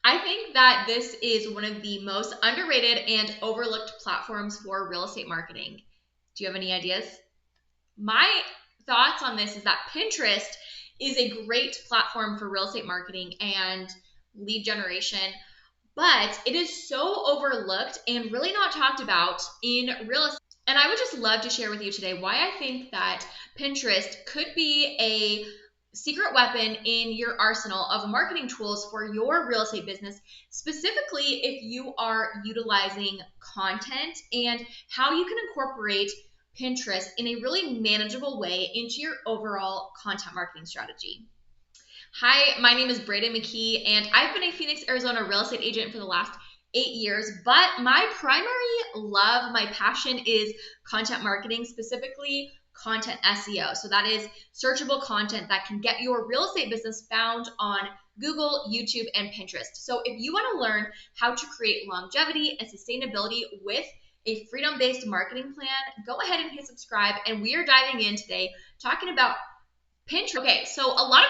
I think that this is one of the most underrated and overlooked platforms for real estate marketing. Do you have any ideas? My thoughts on this is that Pinterest is a great platform for real estate marketing and lead generation, but it is so overlooked and really not talked about in real estate. And I would just love to share with you today why I think that Pinterest could be a secret weapon in your arsenal of marketing tools for your real estate business, specifically if you are utilizing content and how you can incorporate Pinterest in a really manageable way into your overall content marketing strategy. Hi, my name is Brayden McKee, and I've been a Phoenix, Arizona real estate agent for the last 8 years. But my primary love, my passion is content marketing, specifically content SEO. So that is searchable content that can get your real estate business found on Google, YouTube, and Pinterest. So if you want to learn how to create longevity and sustainability with a freedom-based marketing plan, go ahead and hit subscribe. And we are diving in today talking about Pinterest. Okay, so a lot of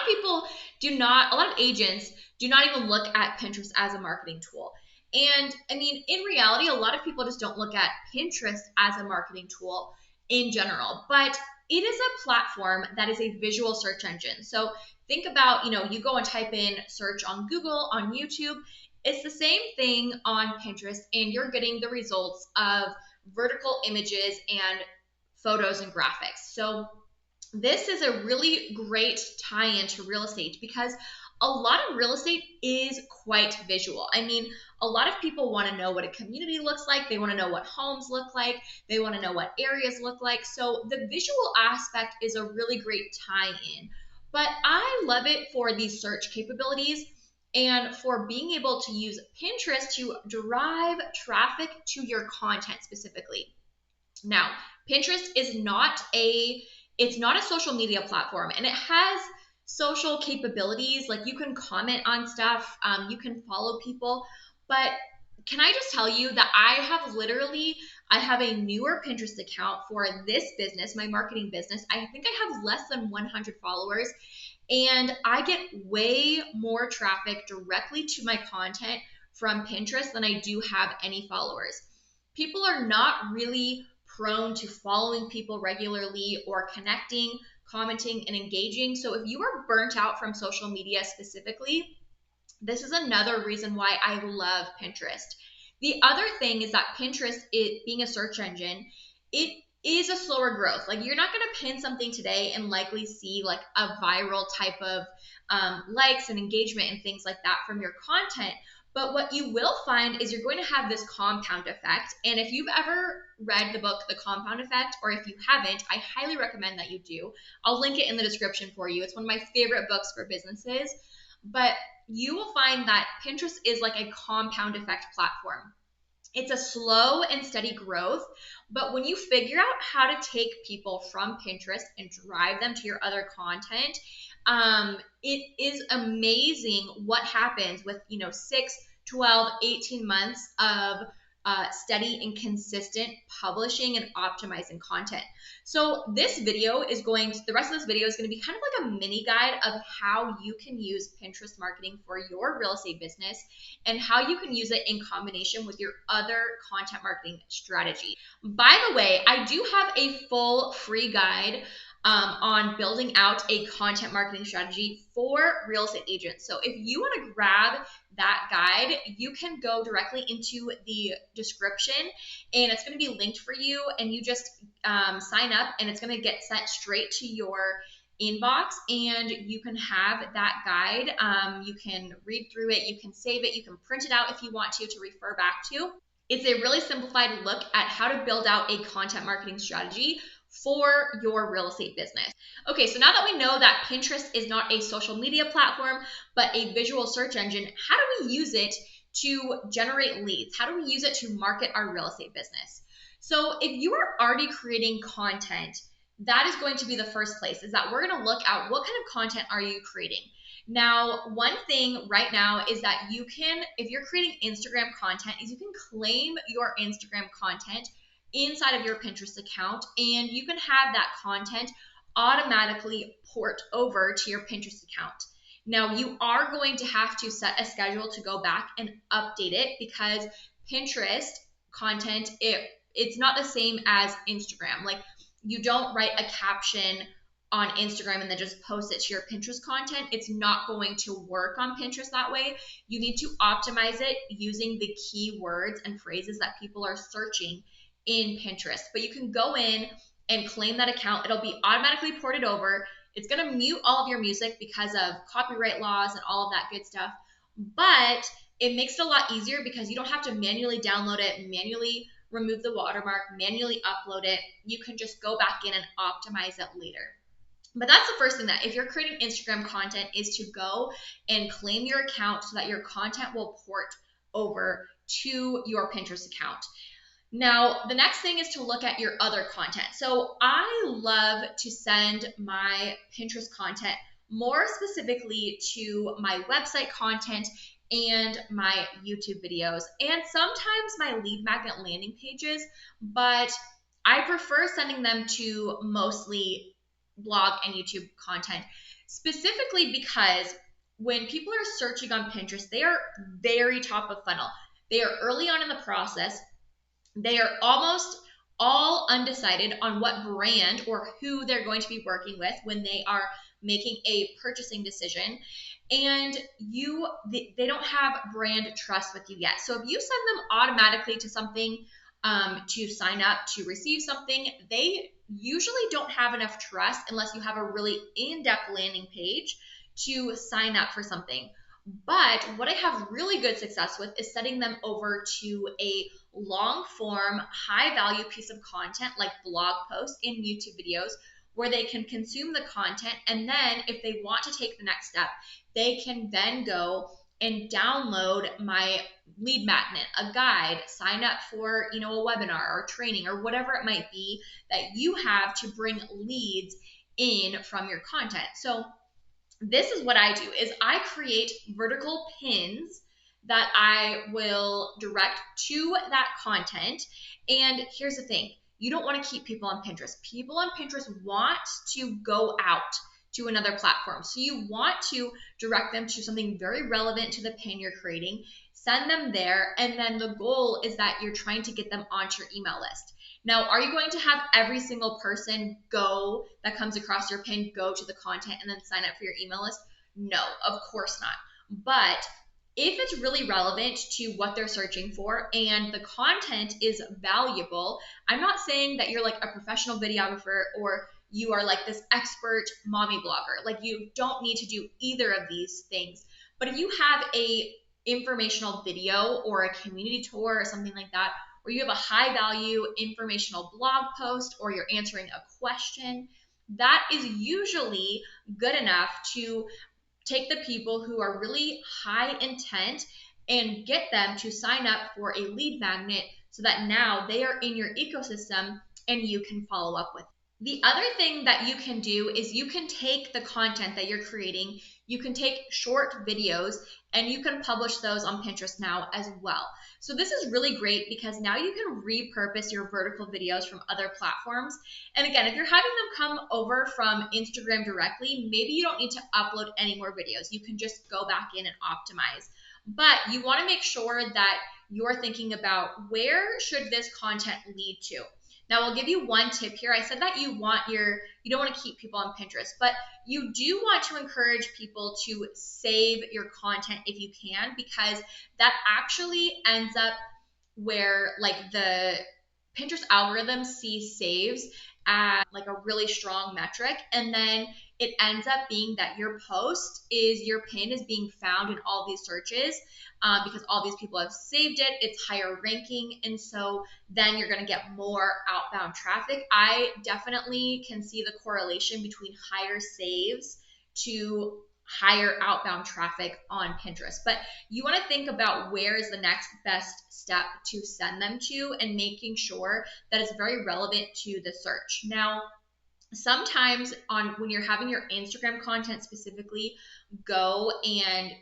agents do not even look at Pinterest as a marketing tool. And I mean, in reality, a lot of people just don't look at Pinterest as a marketing tool in general, but it is a platform that is a visual search engine. So think about, you go and type in search on Google, on YouTube. It's the same thing on Pinterest, and you're getting the results of vertical images and photos and graphics. So this is a really great tie-in to real estate because a lot of real estate is quite visual. I mean, a lot of people want to know what a community looks like. They want to know what homes look like. They want to know what areas look like. So the visual aspect is a really great tie-in. But I love it for these search capabilities and for being able to use Pinterest to drive traffic to your content specifically. Now, Pinterest is not a social media platform, and it has social capabilities. Like, you can comment on stuff, you can follow people, but can I just tell you that I have a newer Pinterest account for this business, my marketing business. I think I have less than 100 followers, and I get way more traffic directly to my content from Pinterest than I do have any followers. People are not really prone to following people regularly or connecting, commenting, and engaging. So if you are burnt out from social media specifically, this is another reason why I love Pinterest. The other thing is that Pinterest, it being a search engine, it is a slower growth. Like, you're not going to pin something today and likely see like a viral type of likes and engagement and things like that from your content. But what you will find is you're going to have this compound effect. And if you've ever read the book, The Compound Effect, or if you haven't, I highly recommend that you do. I'll link it in the description for you. It's one of my favorite books for businesses. But you will find that Pinterest is like a compound effect platform. It's a slow and steady growth, but when you figure out how to take people from Pinterest and drive them to your other content, it is amazing what happens with 6, 12, 18 months of steady and consistent publishing and optimizing content. So the rest of this video is going to be kind of like a mini guide of how you can use Pinterest marketing for your real estate business and how you can use it in combination with your other content marketing strategy. By the way, I do have a full free guide on building out a content marketing strategy for real estate agents. So if you want to grab that guide, you can go directly into the description, and it's going to be linked for you, and you just sign up, and it's going to get sent straight to your inbox, and you can have that guide. You can read through it, you can save it, you can print it out if you want to refer back to. It's a really simplified look at how to build out a content marketing strategy for your real estate business. Okay, so now that we know that Pinterest is not a social media platform, but a visual search engine, how do we use it to generate leads? How do we use it to market our real estate business? So if you are already creating content, that is going to be the first place, is that we're going to look at what kind of content are you creating. Now, one thing right now is that you can, if you're creating Instagram content, is you can claim your Instagram content inside of your Pinterest account, and you can have that content automatically port over to your Pinterest account. Now, you are going to have to set a schedule to go back and update it, because Pinterest content, it's not the same as Instagram. Like, you don't write a caption on Instagram and then just post it to your Pinterest content. It's not going to work on Pinterest that way. You need to optimize it using the keywords and phrases that people are searching in Pinterest. But you can go in and claim that account. It'll be automatically ported over. It's going to mute all of your music because of copyright laws and all of that good stuff. But it makes it a lot easier because you don't have to manually download it, manually remove the watermark, manually upload it. You can just go back in and optimize it later. But that's the first thing, that if you're creating Instagram content, is to go and claim your account so that your content will port over to your Pinterest account. Now, the next thing is to look at your other content. So I love to send my Pinterest content more specifically to my website content and my YouTube videos, and sometimes my lead magnet landing pages, but I prefer sending them to mostly blog and YouTube content, specifically because when people are searching on Pinterest, they are very top of funnel. They are early on in the process. They are almost all undecided on what brand or who they're going to be working with when they are making a purchasing decision, and they don't have brand trust with you yet. So if you send them automatically to something to sign up to receive something, they usually don't have enough trust unless you have a really in-depth landing page to sign up for something. But what I have really good success with is setting them over to a long form, high value piece of content like blog posts and YouTube videos, where they can consume the content, and then if they want to take the next step, they can then go and download my lead magnet, a guide, sign up for, a webinar or training or whatever it might be that you have to bring leads in from your content. So this is what I do, is I create vertical pins that I will direct to that content. And here's the thing, you don't want to keep people on Pinterest. People on Pinterest want to go out to another platform. So you want to direct them to something very relevant to the pin you're creating, send them there, and then the goal is that you're trying to get them onto your email list. Now, are you going to have every single person that comes across your pin go to the content and then sign up for your email list? No, of course not. But if it's really relevant to what they're searching for and the content is valuable, I'm not saying that you're like a professional videographer or you are like this expert mommy blogger. Like, you don't need to do either of these things. But if you have a informational video or a community tour or something like that, or you have a high value informational blog post, or you're answering a question, that is usually good enough to take the people who are really high intent and get them to sign up for a lead magnet so that now they are in your ecosystem and you can follow up with. The other thing that you can do is you can take the content that you're creating, you can take short videos, and you can publish those on Pinterest now as well. So this is really great because now you can repurpose your vertical videos from other platforms. And again, if you're having them come over from Instagram directly, maybe you don't need to upload any more videos. You can just go back in and optimize. But you want to make sure that you're thinking about, where should this content lead to? Now, I'll give you one tip here. I said that you don't want to keep people on Pinterest, but you do want to encourage people to save your content if you can, because that actually ends up where like the Pinterest algorithm sees saves as like a really strong metric. And then it ends up being that your pin is being found in all these searches because all these people have saved it. It's higher ranking. And so then you're going to get more outbound traffic. I definitely can see the correlation between higher saves to higher outbound traffic on Pinterest. But you want to think about where is the next best step to send them to and making sure that it's very relevant to the search. Now, sometimes when you're having your Instagram content specifically go and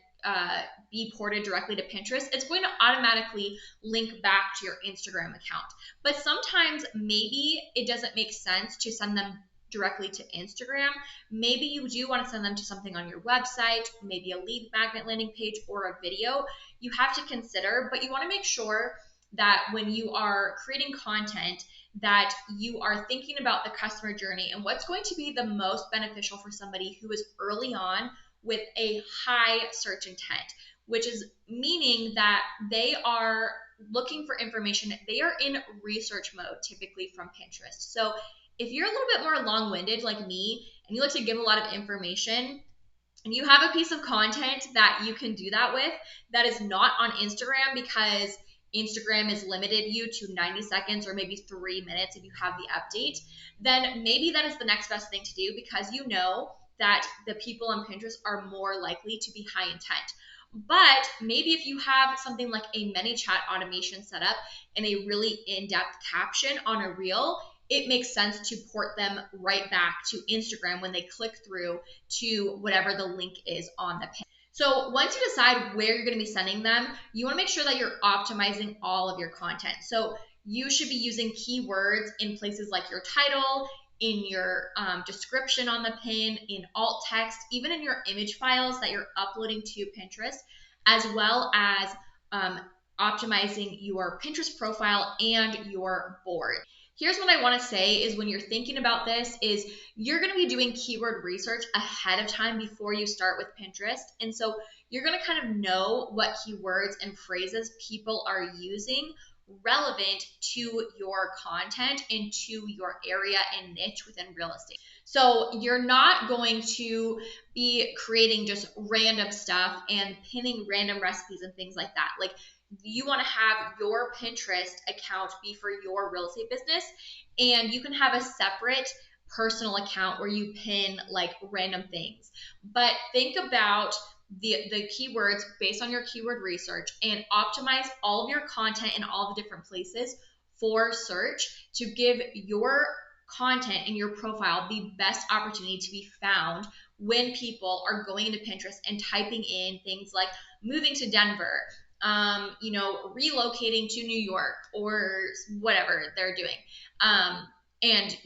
be ported directly to Pinterest, it's going to automatically link back to your Instagram account. But sometimes maybe it doesn't make sense to send them directly to Instagram. Maybe you do want to send them to something on your website, maybe a lead magnet landing page or a video. You have to consider, but you want to make sure that when you are creating content, that you are thinking about the customer journey and what's going to be the most beneficial for somebody who is early on with a high search intent, which is meaning that they are looking for information. They are in research mode typically from Pinterest. So if you're a little bit more long-winded like me and you like to give a lot of information and you have a piece of content that you can do that with that is not on Instagram because Instagram has limited you to 90 seconds or maybe 3 minutes if you have the update, then maybe that is the next best thing to do, because you know that the people on Pinterest are more likely to be high intent. But maybe if you have something like a ManyChat automation set up and a really in-depth caption on a reel, it makes sense to port them right back to Instagram when they click through to whatever the link is on the pin. So once you decide where you're going to be sending them, you want to make sure that you're optimizing all of your content. So you should be using keywords in places like your title, in your description on the pin, in alt text, even in your image files that you're uploading to Pinterest, as well as optimizing your Pinterest profile and your board. Here's what I want to say is when you're thinking about this is you're going to be doing keyword research ahead of time before you start with Pinterest. And so you're going to kind of know what keywords and phrases people are using relevant to your content and to your area and niche within real estate. So you're not going to be creating just random stuff and pinning random recipes and things like that. Like, you want to have your Pinterest account be for your real estate business, and you can have a separate personal account where you pin like random things. But think about the keywords based on your keyword research and optimize all of your content in all the different places for search to give your content and your profile the best opportunity to be found when people are going into Pinterest and typing in things like moving to Denver, relocating to New York, or whatever they're doing. And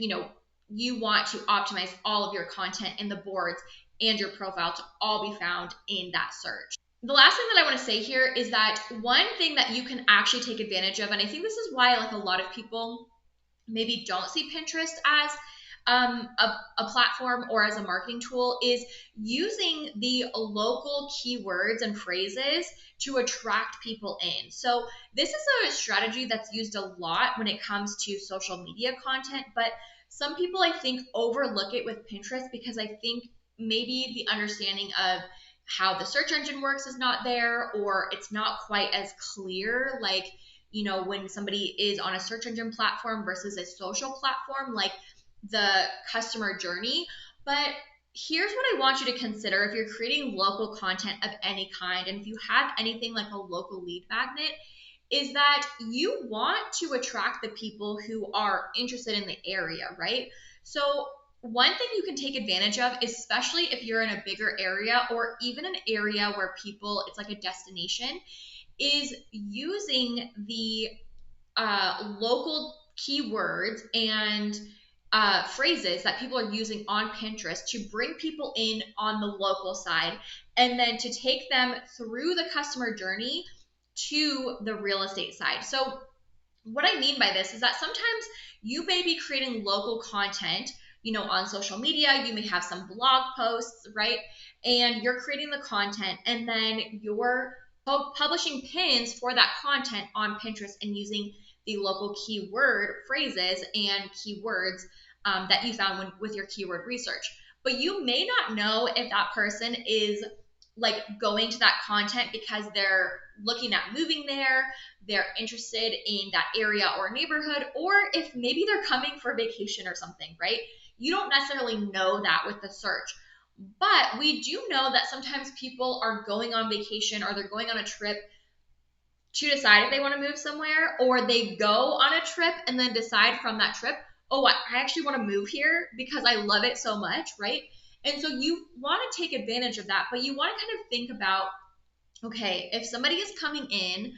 you want to optimize all of your content in the boards and your profile to all be found in that search. The last thing that I want to say here is that one thing that you can actually take advantage of, and I think this is why like a lot of people maybe don't see Pinterest as a platform or as a marketing tool, is using the local keywords and phrases to attract people in. So this is a strategy that's used a lot when it comes to social media content, but some people I think overlook it with Pinterest because I think maybe the understanding of how the search engine works is not there, or it's not quite as clear, like, when somebody is on a search engine platform versus a social platform, like the customer journey. But here's what I want you to consider if you're creating local content of any kind, and if you have anything like a local lead magnet, is that you want to attract the people who are interested in the area, right? So one thing you can take advantage of, especially if you're in a bigger area or even an area where it's like a destination, is using the local keywords and phrases that people are using on Pinterest to bring people in on the local side, and then to take them through the customer journey to the real estate side. So what I mean by this is that sometimes you may be creating local content, on social media. You may have some blog posts, right? And you're creating the content, and then you're publishing pins for that content on Pinterest and using the local keyword phrases and keywords that you found with your keyword research. But you may not know if that person is like going to that content because they're looking at moving there, they're interested in that area or neighborhood, or if maybe they're coming for vacation or something, right? You don't necessarily know that with the search. But we do know that sometimes people are going on vacation or they're going on a trip to decide if they want to move somewhere, or they go on a trip and then decide from that trip, oh, I actually want to move here because I love it so much, right? And so you want to take advantage of that, but you want to kind of think about, okay, if somebody is coming in,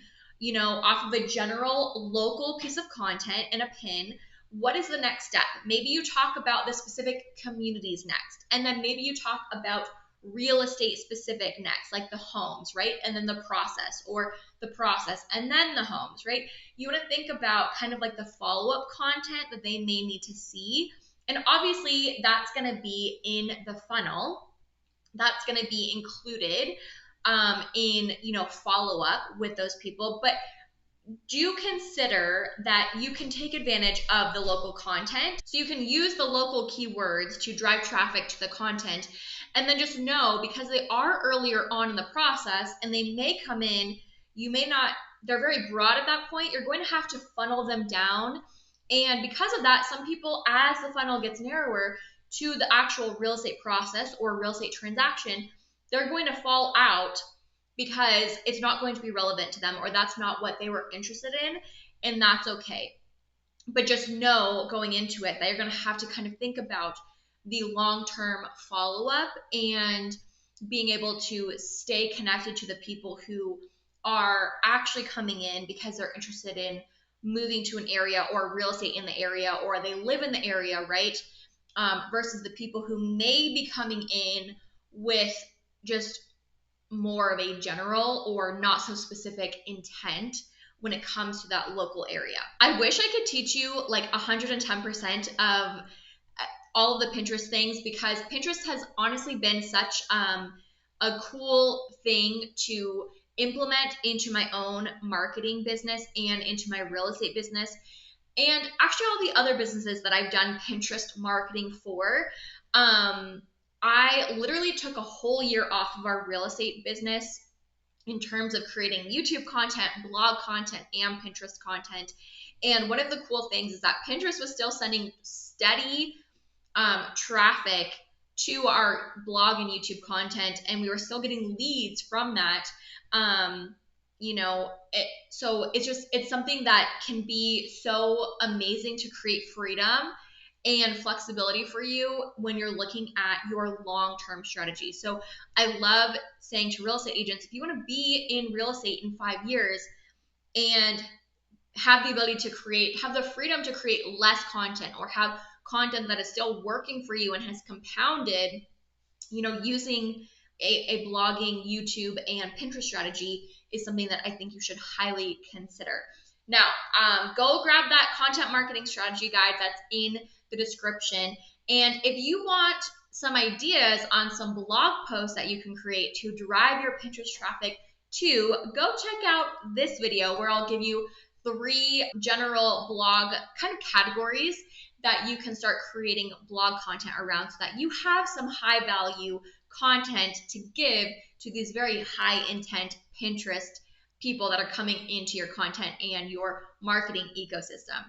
off of a general local piece of content and a pin, what is the next step? Maybe you talk about the specific communities next, and then maybe you talk about real estate specific next, like the homes, right? And then the process, or the process and then the homes, right? You want to think about kind of like the follow-up content that they may need to see. And obviously that's going to be in the funnel. That's going to be included in, follow-up with those people. But do consider that you can take advantage of the local content. So you can use the local keywords to drive traffic to the content. And then just know, because they are earlier on in the process and they may come in, you may not, they're very broad at that point. You're going to have to funnel them down. And because of that, some people, as the funnel gets narrower to the actual real estate process or real estate transaction, they're going to fall out because it's not going to be relevant to them, or that's not what they were interested in, and that's okay. But just know going into it that you're going to have to kind of think about the long-term follow-up and being able to stay connected to the people who are actually coming in because they're interested in moving to an area or real estate in the area, or they live in the area, right? Versus the people who may be coming in with just more of a general or not so specific intent when it comes to that local area. I wish I could teach you like 110% of all of the Pinterest things, because Pinterest has honestly been such a cool thing to implement into my own marketing business and into my real estate business, and actually all the other businesses that I've done Pinterest marketing for. I literally took a whole year off of our real estate business in terms of creating YouTube content, blog content, and Pinterest content. And one of the cool things is that Pinterest was still sending steady traffic to our blog and YouTube content, and we were still getting leads from that. So it's something that can be so amazing to create freedom and flexibility for you when you're looking at your long-term strategy. So I love saying to real estate agents, if you want to be in real estate in 5 years and have the ability to have the freedom to create less content, or have content that is still working for you and has compounded, using a blogging, YouTube, and Pinterest strategy is something that I think you should highly consider. Now, go grab that content marketing strategy guide that's in the description. And if you want some ideas on some blog posts that you can create to drive your Pinterest traffic too, go check out this video where I'll give you 3 general blog kind of categories that you can start creating blog content around, so that you have some high value content to give to these very high intent Pinterest people that are coming into your content and your marketing ecosystem.